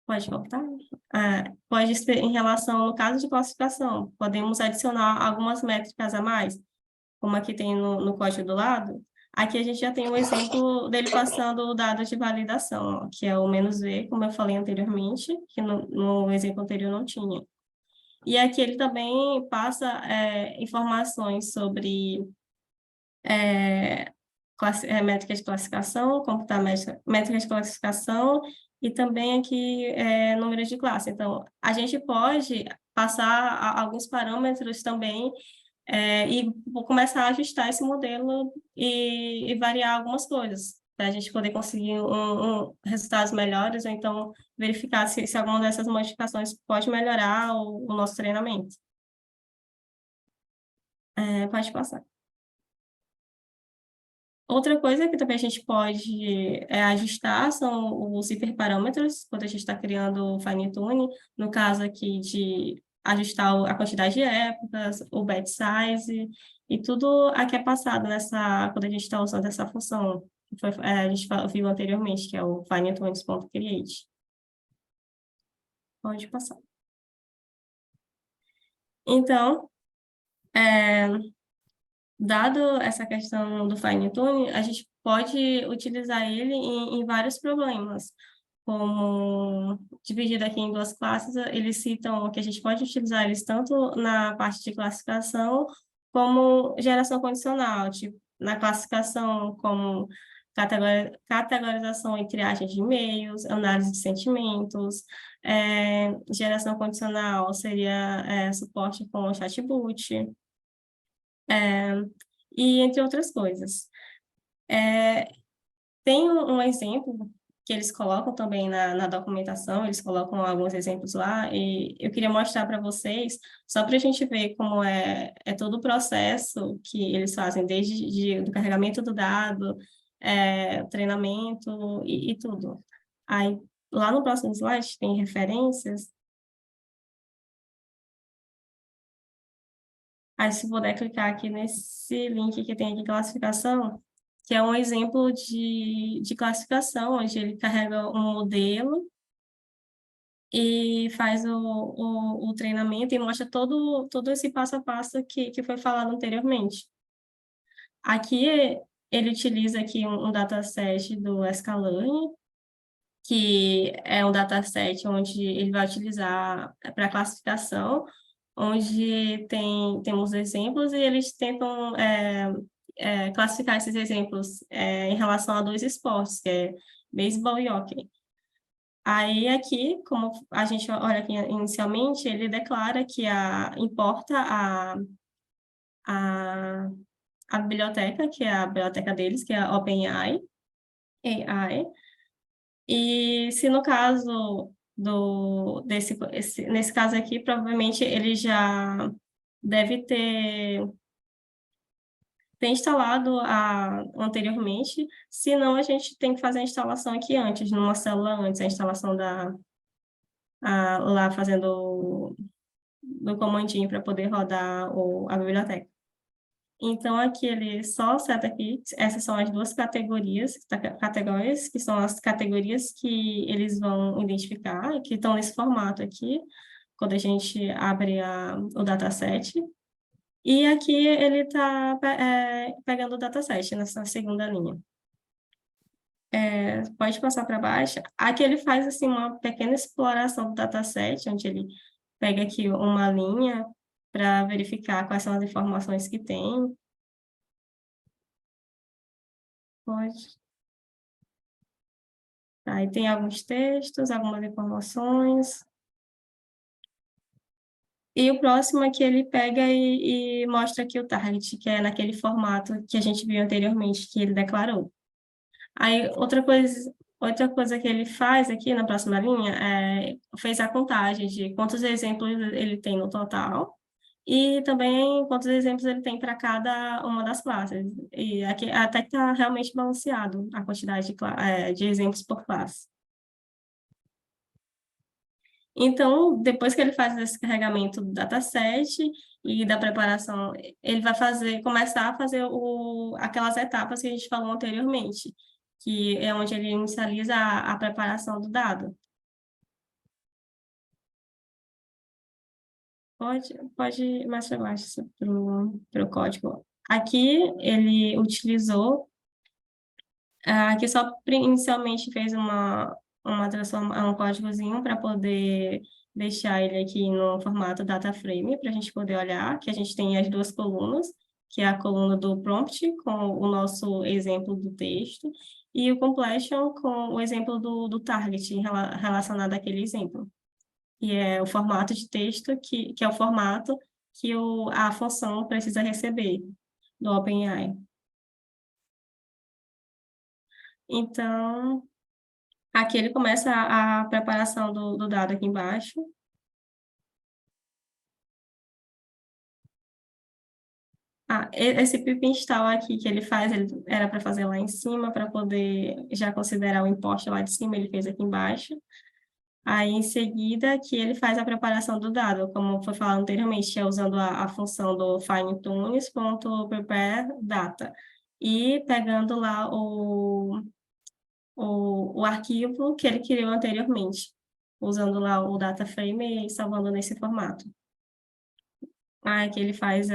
Pode voltar? Pode ser em relação, no caso de classificação, podemos adicionar algumas métricas a mais, como aqui tem no código do lado. Aqui a gente já tem um exemplo dele passando o dado de validação, ó, que é o "-v", como eu falei anteriormente, que no exemplo anterior não tinha. E aqui ele também passa informações sobre métricas de classificação, computar métricas de classificação, e também aqui número de classe. Então, a gente pode passar alguns parâmetros também e começar a ajustar esse modelo e variar algumas coisas, para a gente poder conseguir resultados melhores, ou então verificar se alguma dessas modificações pode melhorar o nosso treinamento. Pode passar. Outra coisa que também a gente pode ajustar são os hiperparâmetros, quando a gente está criando o fine-tune, no caso aqui de ajustar a quantidade de épocas, o batch size, e tudo aqui é passado quando a gente está usando essa função, que a gente viu anteriormente, que é o fine-tunes.create. Pode passar. Então, dado essa questão do fine-tune, a gente pode utilizar ele em vários problemas, como dividido aqui em 2 classes, eles citam que a gente pode utilizar eles tanto na parte de classificação, como geração condicional, tipo, na classificação como categorização e triagem de e-mails, análise de sentimentos, geração condicional seria suporte com o chatbot, e entre outras coisas. Tem um exemplo que eles colocam também na documentação, eles colocam alguns exemplos lá, e eu queria mostrar para vocês, só para a gente ver como é todo o processo que eles fazem, desde do carregamento do dado, treinamento e tudo. Aí, lá no próximo slide, tem referências. Aí, se puder clicar aqui nesse link que tem aqui, classificação, que é um exemplo de classificação, onde ele carrega um modelo e faz o treinamento e mostra todo esse passo a passo que foi falado anteriormente. Aqui, ele utiliza aqui um dataset do Scalene, que é um dataset onde ele vai utilizar para classificação, onde temos exemplos e eles tentam classificar esses exemplos em relação a 2 esportes, que é beisebol e hóquei. Aí aqui, como a gente olha aqui inicialmente, ele declara que importa a biblioteca, que é a biblioteca deles, que é a OpenAI, e se no caso nesse caso aqui, provavelmente ele já deve ter instalado anteriormente, senão a gente tem que fazer a instalação aqui antes, numa célula antes, a instalação lá fazendo do comandinho para poder rodar a biblioteca. Então, aqui ele só seta aqui, essas são as duas categorias, que são as categorias que eles vão identificar, que estão nesse formato aqui, quando a gente abre o dataset. E aqui ele está pegando o dataset nessa segunda linha. Pode passar para baixo. Aqui ele faz assim, uma pequena exploração do dataset, onde ele pega aqui uma linha para verificar quais são as informações que tem. Pode. Aí tem alguns textos, algumas informações. E o próximo aqui ele pega e mostra aqui o target, que é naquele formato que a gente viu anteriormente, que ele declarou. Aí, outra coisa que ele faz aqui na próxima linha fez a contagem de quantos exemplos ele tem no total e também quantos exemplos ele tem para cada uma das classes. E aqui até que está realmente balanceado a quantidade de exemplos por classe. Então, depois que ele faz esse carregamento do dataset e da preparação, ele vai começar a fazer aquelas etapas que a gente falou anteriormente, que é onde ele inicializa a preparação do dado. Pode ir mais para baixo para o código. Aqui ele utilizou, aqui só inicialmente fez um códigozinho para poder deixar ele aqui no formato data frame, para a gente poder olhar, que a gente tem as duas colunas, que é a coluna do prompt com o nosso exemplo do texto, e o completion com o exemplo do target relacionado àquele exemplo. E é o formato de texto que é o formato que a função precisa receber do OpenAI. Então, aqui ele começa a preparação do dado aqui embaixo. Esse pip install aqui que ele faz, ele era para fazer lá em cima, para poder já considerar o import lá de cima, ele fez aqui embaixo. Aí, em seguida, que ele faz a preparação do dado, como foi falado anteriormente, usando a função do finetunes.prepareData. E pegando lá o arquivo que ele criou anteriormente, usando lá o data frame e salvando nesse formato. Aqui ele faz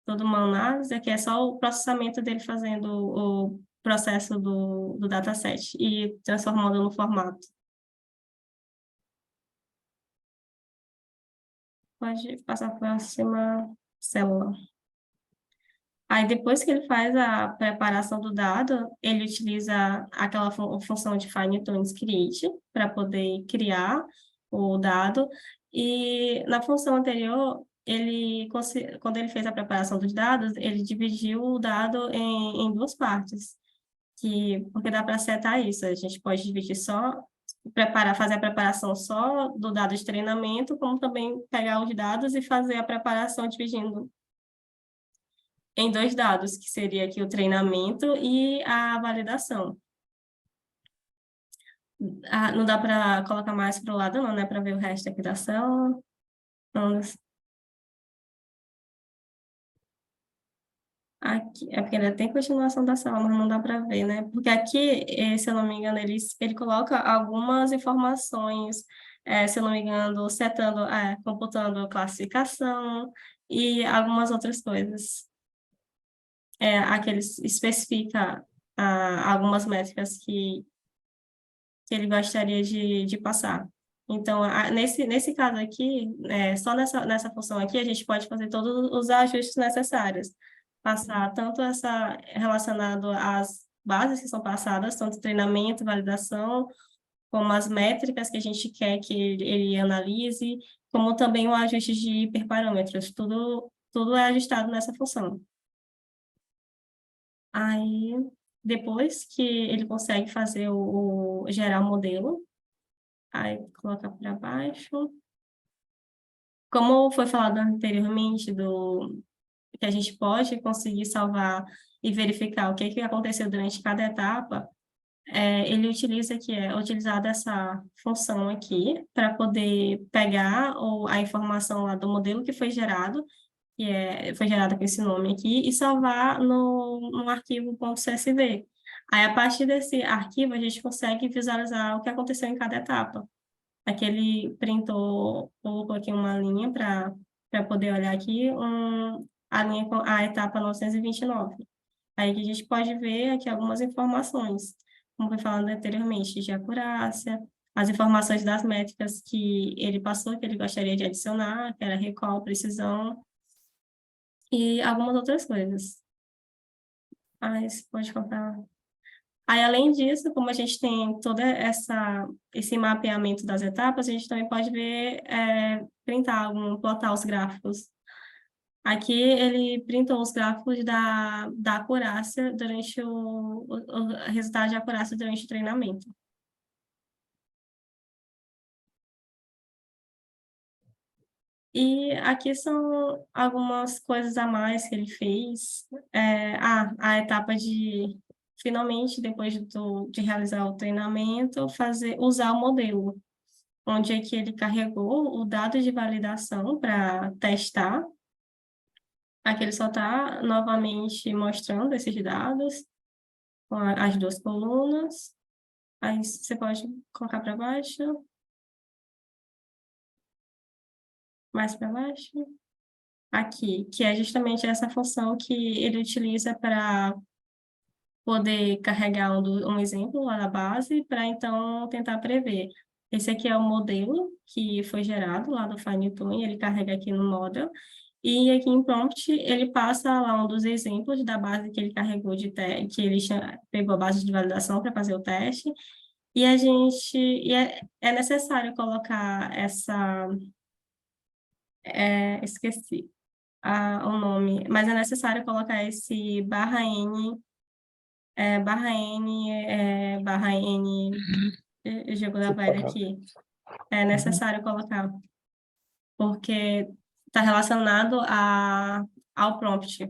toda uma análise, aqui é só o processamento dele fazendo o processo do dataset e transformando no formato. Pode passar para a próxima célula. Aí, depois que ele faz a preparação do dado, ele utiliza aquela função de finetunes create para poder criar o dado. E na função anterior, quando ele fez a preparação dos dados, ele dividiu o dado em duas partes. Porque dá para setar isso. A gente pode dividir fazer a preparação só do dado de treinamento, como também pegar os dados e fazer a preparação dividindo em dois dados, que seria aqui o treinamento e a validação. Não dá para colocar mais para o lado, não, né? Para ver o resto aqui da célula. Aqui, é porque ainda tem continuação da sala, mas não dá para ver, né? Porque aqui, se eu não me engano, ele coloca algumas informações, se eu não me engano, computando classificação e algumas outras coisas. Aqui ele especifica algumas métricas que ele gostaria de passar. Então, nesse caso aqui, só nessa função aqui, a gente pode fazer todos os ajustes necessários. Passar tanto relacionado às bases que são passadas, tanto treinamento, validação, como as métricas que a gente quer que ele analise, como também o ajuste de hiperparâmetros. Tudo é ajustado nessa função. Aí, depois que ele consegue fazer gerar o modelo, aí coloca para baixo. Como foi falado anteriormente, que a gente pode conseguir salvar e verificar o que aconteceu durante cada etapa, ele utiliza que é utilizada essa função aqui para poder pegar a informação lá do modelo que foi gerado, foi gerada com esse nome aqui, e salvar no arquivo .csv. Aí, a partir desse arquivo, a gente consegue visualizar o que aconteceu em cada etapa. Aqui ele printou, colocou aqui uma linha para poder olhar aqui, a linha com a etapa 929. Aí que a gente pode ver aqui algumas informações, como foi falado anteriormente, de acurácia, as informações das métricas que ele passou, que ele gostaria de adicionar, que era recall, precisão, e algumas outras coisas. Mas pode comprar. Aí, além disso, como a gente tem todo esse mapeamento das etapas, a gente também pode ver, plotar os gráficos. Aqui ele printou os gráficos da acurácia durante o resultado de acurácia durante o treinamento. E aqui são algumas coisas a mais que ele fez. A etapa de, finalmente, depois de realizar o treinamento, usar o modelo, onde é que ele carregou o dado de validação para testar. Aqui ele só está novamente mostrando esses dados, com as duas colunas. Aí você pode colocar para baixo. Mais para baixo. Aqui, que é justamente essa função que ele utiliza para poder carregar um exemplo lá na base, para então tentar prever. Esse aqui é o modelo que foi gerado lá do FineTune, ele carrega aqui no model, e aqui em prompt ele passa lá um dos exemplos da base que ele carregou que ele pegou a base de validação para fazer o teste, e é necessário colocar esqueci o nome, mas é necessário colocar esse barra N, jogo da velha aqui. É necessário colocar, porque está relacionado ao prompt,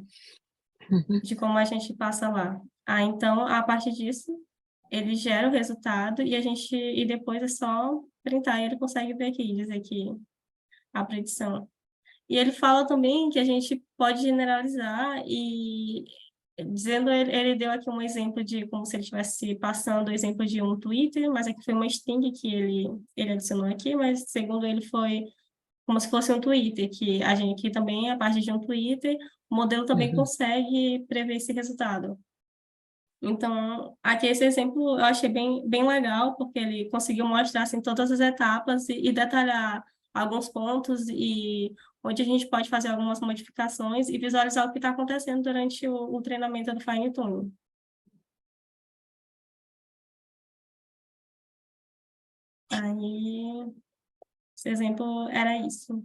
de como a gente passa lá. Então, a partir disso, ele gera o resultado e depois é só printar e ele consegue ver aqui, dizer aqui a predição. E ele fala também que a gente pode generalizar ele deu aqui um exemplo de como se ele estivesse passando o exemplo de um Twitter, mas aqui foi uma string que ele adicionou aqui, mas segundo ele foi como se fosse um Twitter, que a gente aqui também, a partir de um Twitter, o modelo também consegue prever esse resultado. Então, aqui esse exemplo eu achei bem, bem legal, porque ele conseguiu mostrar assim, todas as etapas e detalhar alguns pontos e onde a gente pode fazer algumas modificações e visualizar o que está acontecendo durante o treinamento do Fine-Tuning. Aí, esse exemplo era isso.